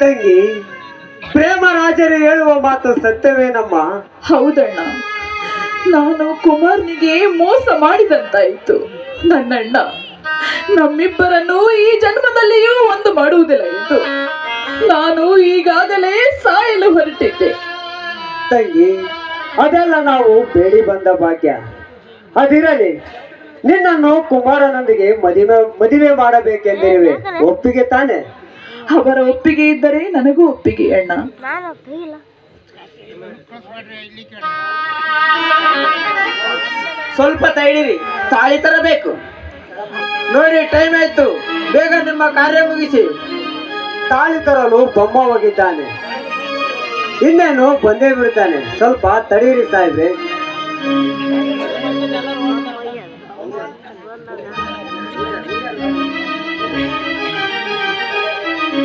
ತಂಗಿ, ಪ್ರೇಮರಾಜರು ಹೇಳುವ ಮಾತು ಸತ್ಯವೇನಮ್ಮ? ಹೌದಣ್ಣ, ನಾನು ಕುಮಾರ್ನಿಗೆ ಮೋಸ ಮಾಡಿದಂತಾಯಿತು. ನನ್ನಣ್ಣ ನಮ್ಮಿಬ್ಬರನ್ನು ಈ ಜನ್ಮದಲ್ಲಿಯೂ ಒಂದು ಮಾಡುವುದಿಲ್ಲ ಎಂದು ನಾನು ಈಗಾಗಲೇ ಸಾಯಲು ಹೊರಟಿದ್ದೆ. ತಂಗಿ, ಅದೆಲ್ಲ ನಾವು ಬೇಡಿ ಬಂದ ಭಾಗ್ಯ. ಅದಿರಲಿ, ನಿನ್ನನ್ನು ಕುಮಾರನೊಂದಿಗೆ ಮದುವೆ ಮಾಡಬೇಕೆಂದಿರುವೆ, ಒಪ್ಪಿಗೆ ತಾನೆ? ಅವರ ಒಪ್ಪಿಗೆ ಇದ್ದರೆ ನನಗೂ ಒಪ್ಪಿಗೆ ಅಣ್ಣ. ಸ್ವಲ್ಪ ತಡೀರಿ, ತಾಳಿ ತರಬೇಕು. ನೋಡಿ, ಟೈಮ್ ಆಯ್ತು, ಬೇಗ ನಿಮ್ಮ ಕಾರ್ಯ ಮುಗಿಸಿ. ತಾಳಿ ತರಲು ಬೊಮ್ಮ ಹೋಗಿದ್ದಾನೆ, ಇನ್ನೇನು ಬಂದೇ ಬಿಡ್ತಾನೆ. ಸ್ವಲ್ಪ ತಡೀರಿ ಸಾಹೇಬ್ರೆ.